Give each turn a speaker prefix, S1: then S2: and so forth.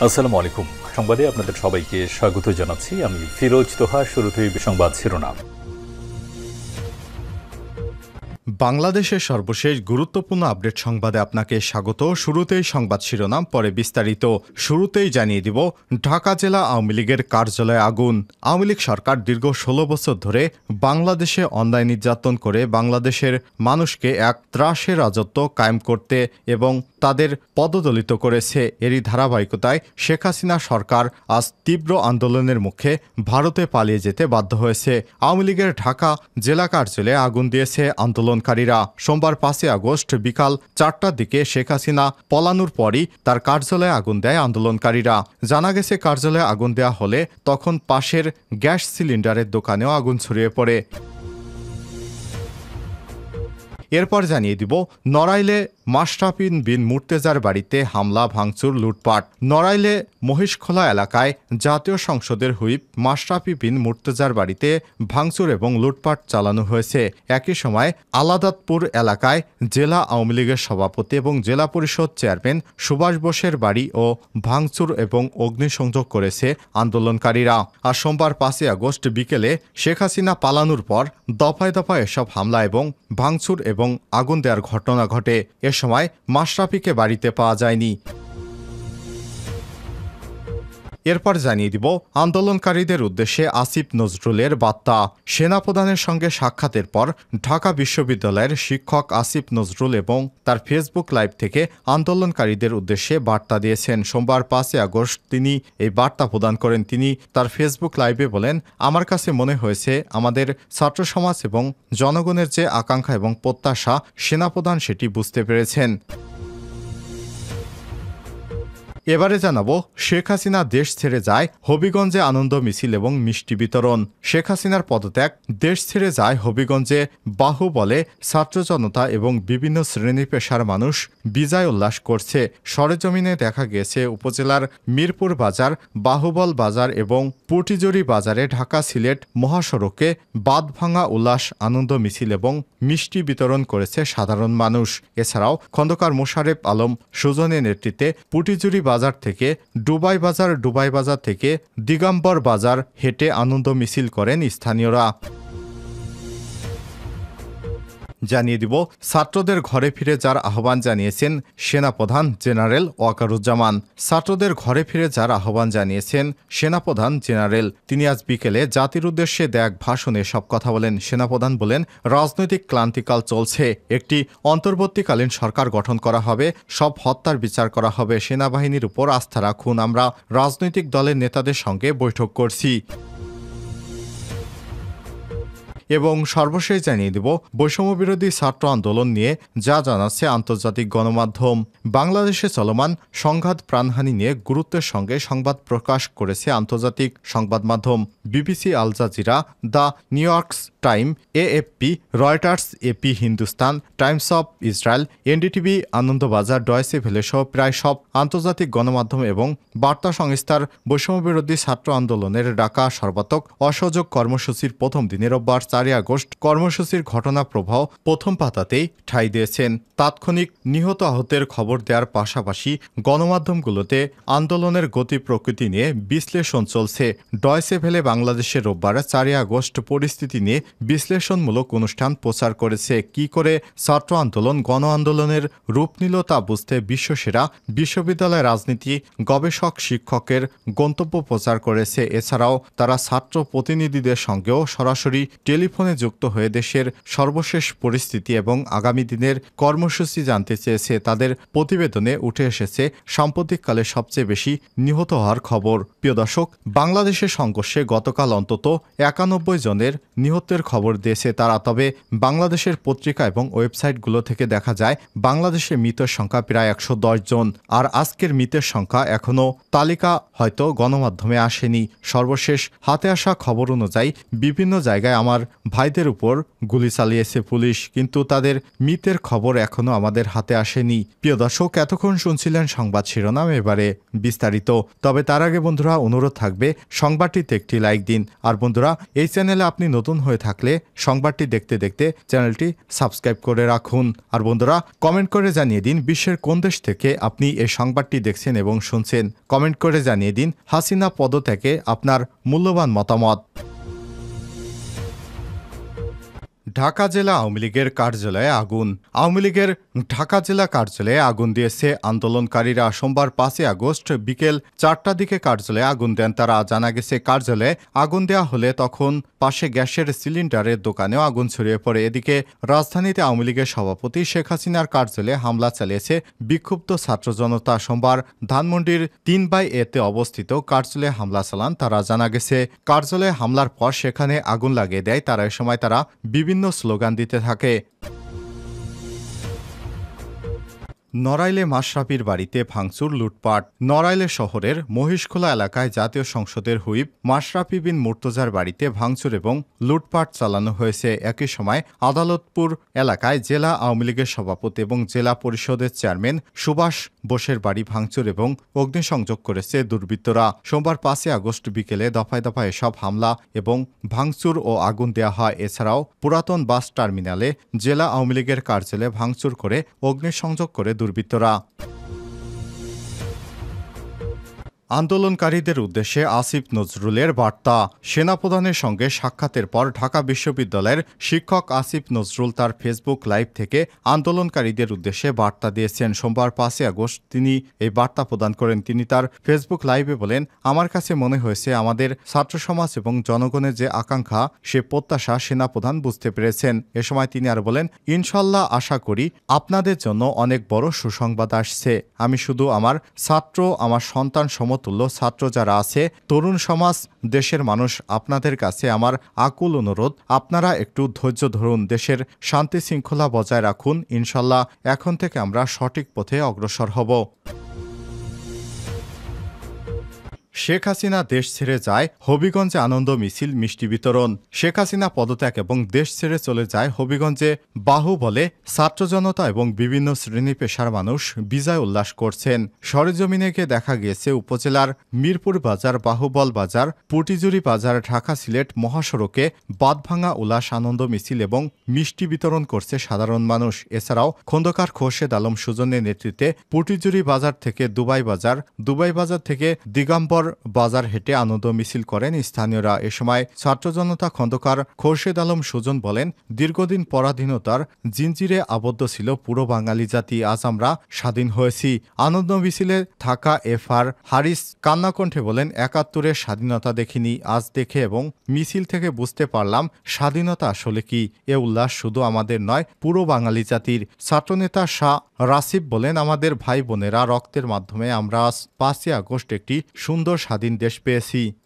S1: আসসালামু আলাইকুম। সংবাদে আপনাদের সবাইকে স্বাগত জানাচ্ছি। আমি ফিরোজ তোহা। শুরুতেই সংবাদ শিরোনাম।
S2: বাংলাদেশের সর্বশেষ গুরুত্বপূর্ণ আপডেট সংবাদে আপনাকে স্বাগত। শুরুতেই সংবাদ শিরোনাম, পরে বিস্তারিত। শুরুতেই জানিয়ে দিব, ঢাকা জেলা আওয়ামী লীগের কার্যালয়ে আগুন। আওয়ামী লীগ সরকার দীর্ঘ ১৬ বছর ধরে বাংলাদেশে অন্যায় নির্যাতন করে বাংলাদেশের মানুষকে এক ত্রাসের রাজত্ব কায়েম করতে এবং তাদের পদদলিত করেছে। এরই ধারাবাহিকতায় শেখ হাসিনা সরকার আজ তীব্র আন্দোলনের মুখে ভারতে পালিয়ে যেতে বাধ্য হয়েছে। আওয়ামী লীগের ঢাকা জেলা কার্যালয়ে আগুন দিয়েছে আন্দোলনকারীরা। সোমবার ৫ আগস্ট বিকাল ৪টার দিকে শেখ হাসিনা পলানোর পরই তার কার্যালয়ে আগুন দেয় আন্দোলনকারীরা। জানা গেছে, কার্যালয়ে আগুন দেওয়া হলে তখন পাশের গ্যাস সিলিন্ডারের দোকানেও আগুন ছড়িয়ে পড়ে। এরপর জানিয়ে দিব, নড়াইলে মাশরাফি বিন মুর্তেজার বাড়িতে হামলা, ভাঙচুর, লুটপাট। নড়াইলে মহিষখোলা এলাকায় জাতীয় সংসদের হুইপ মাশরাফি বিন মুর্তেজার বাড়িতে ভাঙচুর এবং লুটপাট চালানো হয়েছে। একই সময় আলাদাতপুর এলাকায় জেলা আওয়ামী লীগের সভাপতি এবং জেলা পরিষদ চেয়ারম্যান সুভাষ বোসের বাড়ি ও ভাঙচুর এবং অগ্নিসংযোগ করেছে আন্দোলনকারীরা। আর সোমবার ৫ আগস্ট বিকেলে শেখ হাসিনা পালানোর পর দফায় দফায় এসব হামলা এবং ভাঙচুর এবং আগুন দেওয়ার ঘটনা ঘটে। এ সময় মাশরাফিকে বাড়িতে পাওয়া যায়নি। এরপর জানিয়ে দিব, আন্দোলনকারীদের উদ্দেশ্যে আসিফ নজরুলের বার্তা। সেনাপ্রধানের সঙ্গে সাক্ষাতের পর ঢাকা বিশ্ববিদ্যালয়ের শিক্ষক আসিফ নজরুল এবং তার ফেসবুক লাইভ থেকে আন্দোলনকারীদের উদ্দেশ্যে বার্তা দিয়েছেন। সোমবার ৫ আগস্ট তিনি এই বার্তা প্রদান করেন। তিনি তার ফেসবুক লাইভে বলেন, আমার কাছে মনে হয়েছে আমাদের ছাত্র সমাজ এবং জনগণের যে আকাঙ্ক্ষা এবং প্রত্যাশা, সেনাপ্রধান সেটি বুঝতে পেরেছেন। এবারে জানাবো, শেখ হাসিনা দেশ ছেড়ে যায়, হবিগঞ্জে আনন্দ মিছিল এবং মিষ্টি বিতরণ। শেখ হাসিনার পদত্যাগ, দেশ ছেড়ে যায় হবিগঞ্জে বাহুবলে ছাত্র জনতা এবং বিভিন্ন শ্রেণী পেশার মানুষ বিজয় উল্লাস করছে। সরেজমিনে দেখা গেছে, উপজেলার মিরপুর বাজার, বাহুবল বাজার এবং পুটিজুরি বাজারে ঢাকা সিলেট মহাসড়কে বাঁধভাঙা উল্লাস আনন্দ মিছিল এবং মিষ্টি বিতরণ করেছে সাধারণ মানুষ। এছাড়াও খন্দকার মোশারেফ আলম সুজনের নেতৃত্বে পুটিজুরি বাজার থেকে ডুবাই বাজার থেকে দিগম্বর বাজার হেঁটে আনন্দ মিছিল করেন স্থানীয়রা। জানিয়ে দিব, ছাত্রদের ঘরে ফিরে যাওয়ার আহ্বান জানিয়েছেন সেনাপ্রধান জেনারেল ওয়াকারুজ্জামান। ছাত্রদের ঘরে ফিরে যাওয়ার আহ্বান জানিয়েছেন সেনাপ্রধান জেনারেল। তিনি আজ বিকেলে জাতির উদ্দেশ্যে দেয়া এক ভাষণে সব কথা বলেন। সেনাপ্রধান বলেন, রাজনৈতিক ক্লান্তিকাল চলছে, একটি অন্তর্বর্তীকালীন সরকার গঠন করা হবে, সব হত্যার বিচার করা হবে, সেনাবাহিনীর উপর আস্থা রাখুন। আমরা রাজনৈতিক দলের নেতাদের সঙ্গে বৈঠক করছি। এবং সর্বশেষ জানিয়ে দেব, বৈষম্যবিরোধী ছাত্র আন্দোলন নিয়ে যা জানাচ্ছে আন্তর্জাতিক গণমাধ্যম। বাংলাদেশে চলমান সংঘাত প্রাণহানি নিয়ে গুরুত্বের সঙ্গে সংবাদ প্রকাশ করেছে আন্তর্জাতিক সংবাদ মাধ্যম BBC, Al Jazeera, the New York Time, AFP, Reuters, AP Hindustan, Times of Israel, NDTV, Anandabazar, Deutsche Welle সহ প্রায় সব আন্তর্জাতিক গণমাধ্যম এবং বার্তা সংস্থার বৈষম্যবিরোধী ছাত্র আন্দোলনের ডাকা সর্বাত্মক অসহযোগ কর্মসূচির প্রথম দিনে রোববার ৪ আগস্ট কর্মসূচির ঘটনা প্রবাহ প্রথম পাতাতেই ঠাঁই দিয়েছেন। তাৎক্ষণিক নিহত আহতের খবর দেওয়ার পাশাপাশি গণমাধ্যমগুলোতে আন্দোলনের গতি প্রকৃতি নিয়ে বিশ্লেষণ চলছে। ডয়েচে ভেলে বাংলাদেশের রোববার ৪ আগস্ট পরিস্থিতি নিয়ে বিশ্লেষণমূলক অনুষ্ঠান প্রচার করেছে। কি করে ছাত্র আন্দোলন গণ আন্দোলনের রূপ নিল তা বুঝতে বিশ্বসেরা বিশ্ববিদ্যালয় রাজনীতি গবেষক শিক্ষকের গন্তব্য প্রচার করেছে। এছাড়াও তারা ছাত্র প্রতিনিধিদের সঙ্গেও সরাসরি টেলিফোনে যুক্ত হয়ে দেশের সর্বশেষ পরিস্থিতি এবং আগামী দিনের কর্মসূচি জানতে চেয়েছে। তাদের প্রতিবেদনে উঠে এসেছে সাম্প্রতিককালে সবচেয়ে বেশি নিহত হওয়ার খবর। প্রিয় দর্শক, বাংলাদেশের সংঘর্ষে গতকাল অন্তত ৯১ জনের নিহতের খবর দিয়েছে তারা। তবে বাংলাদেশের পত্রিকা এবং ওয়েবসাইটগুলো থেকে দেখা যায় বাংলাদেশের মৃতের সংখ্যা প্রায় ১১০ জন। আর আজকের মৃতের সংখ্যা এখনও তালিকা হয়তো গণমাধ্যমে আসেনি। সর্বশেষ হাতে আসা খবর অনুযায়ী বিভিন্ন জায়গায় আমার ভাইদের উপর গুলি চালিয়েছে পুলিশ, কিন্তু তাদের মৃতের খবর এখনো আমাদের হাতে আসেনি। প্রিয় দর্শক, এতক্ষণ শুনছিলেন সংবাদ শিরোনাম, এবারে বিস্তারিত। তবে তার আগে বন্ধুরা অনুরোধ থাকবে সংবাদটিতে একটি লাইক দিন। আর বন্ধুরা, এই চ্যানেলে আপনি নতুন হয়ে থাকলে সংবাদটি দেখতে দেখতে চ্যানেলটি সাবস্ক্রাইব করে রাখুন। আর বন্ধুরা, কমেন্ট করে জানিয়ে দিন বিশ্বের কোন দেশ থেকে আপনি এই সংবাদটি দেখছেন এবং শুনছেন। কমেন্ট করে জানিয়ে দিন হাসিনা পদত্যাগে আপনার মূল্যবান মতামত। ঢাকা জেলা আওয়ামী লীগের কার্যালয়ে আগুন। আওয়ামী লীগের ঢাকা জেলা কার্যালয়ে আগুন দিয়েছে আন্দোলনকারীরা। সোমবার 5 আগস্ট বিকেল 4টার দিকে কার্যালয়ে আগুন দেন তারা। জানা গেছে, কার্যালয়ে আগুন দেওয়া হলে তখন পাশে গ্যাসের সিলিন্ডারের দোকানেও আগুন ছড়িয়ে পড়ে। এদিকে রাজধানীতে আওয়ামী লীগের সভাপতি শেখ হাসিনার কার্যালয়ে হামলা চালিয়েছে বিক্ষুব্ধ ছাত্র জনতা। সোমবার ধানমন্ডির 3/A-তে অবস্থিত কার্যালয়ে হামলা চালান তারা। জানা গেছে, কার্যালয়ে হামলার পর সেখানে আগুন লাগিয়ে দেয় তারা। এ সময় তারা বিভিন্ন স্লোগান দিতে থাকে। নড়াইলে মাশরাফির বাড়িতে ভাঙচুর, লুটপাট। নড়াইলে শহরের মহিষখোলা এলাকায় জাতীয় সংসদের হুইপ মাশরাফি বিন মুর্তজার বাড়িতে ভাঙচুর এবং লুটপাট চালানো হয়েছে। একই সময় আদালতপুর এলাকায় জেলা আওয়ামী লীগের সভাপতি এবং জেলা পরিষদের চেয়ারম্যান সুভাষ বোসের বাড়ি ভাঙচুর এবং অগ্নিসংযোগ করেছে দুর্বৃত্তরা। সোমবার 5 আগস্ট বিকেলে দফায় দফায় এসব হামলা এবং ভাঙচুর ও আগুন দেওয়া হয়। এছাড়াও পুরাতন বাস টার্মিনালে জেলা আওয়ামী লীগের কার্যালয়ে ভাঙচুর করে অগ্নিসংযোগ করে দুর্বৃত্তরা। আন্দোলনকারীদের উদ্দেশ্যে আসিফ নজরুলের বার্তা। সেনাপ্রধানের সঙ্গে সাক্ষাতের পর ঢাকা বিশ্ববিদ্যালয়ের শিক্ষক আসিফ নজরুল তার ফেসবুক লাইভ থেকে আন্দোলনকারীদের উদ্দেশ্যে বার্তা দিয়েছেন। সোমবার 5 আগস্ট তিনি এই বার্তা প্রদান করেন। তিনি তার ফেসবুক লাইভে বলেন, আমার কাছে মনে হয়েছে আমাদের ছাত্র সমাজ এবং জনগণের যে আকাঙ্ক্ষা, সে প্রত্যাশা সেনাপ্রধান বুঝতে পেরেছেন। এ সময় তিনি আর বলেন, ইনশাল্লাহ আশা করি আপনাদের জন্য অনেক বড় সুসংবাদ আসছে। আমি শুধু আমার ছাত্র, আমার সন্তান সমতুল্য ছাত্র যারা আছে, তরুণ সমাজ, দেশের মানুষ, আপনাদের কাছে আমার আকুল অনুরোধ, আপনারা একটু ধৈর্য ধরুন, দেশের শান্তি শৃঙ্খলা বজায় রাখুন। ইনশাল্লাহ এখন থেকে আমরা সঠিক পথে অগ্রসর হব। শেখ হাসিনা দেশ ছেড়ে যায়, হবিগঞ্জে আনন্দ মিছিল, মিষ্টি বিতরণ। শেখ হাসিনা পদত্যাগ এবং দেশ ছেড়ে চলে যায় হবিগঞ্জে বাহুবলে ছাত্র জনতা এবং বিভিন্ন শ্রেণী পেশার মানুষ বিজয় উল্লাস করছেন। সরেজমিনে গিয়ে দেখা গিয়েছে উপজেলার মিরপুর বাজার, বাহুবল বাজার, পুটিজুরি বাজার, ঢাকা সিলেট মহাসড়কে বাঁধভাঙা উল্লাস আনন্দ মিছিল এবং মিষ্টি বিতরণ করছে সাধারণ মানুষ। এছাড়াও খন্দকার খোরশেদ আলম সুজনের নেতৃত্বে পুটিজুরি বাজার থেকে দুবাই বাজার, দুবাই বাজার থেকে দিগম্বর বাজার হেঁটে আনন্দ মিছিল করেন স্থানীয়রা। এ সময় ছাত্র জনতা খন্দকার খোরশেদ আলম সুজন বলেন, দীর্ঘদিন পরাধীনতার জিঞ্জিরে আবদ্ধ ছিল পুরো বাঙালি জাতি, আজ আমরা স্বাধীন হয়েছি। আনন্দ মিছিলে থাকা FR হারিস কান্নাকণ্ঠে বলেন, ৭১-এর স্বাধীনতা দেখিনি, আজ দেখে এবং মিছিল থেকে বুঝতে পারলাম স্বাধীনতা আসলে কি। এ উল্লাস শুধু আমাদের নয়, পুরো বাঙালি জাতির। ছাত্রনেতা শাহ রাসিফ বলেন, আমাদের ভাই বোনেরা রক্তের মাধ্যমে আমরা আজ 5 আগস্ট একটি সুন্দর স্বাধীন দেশ পেয়েছি।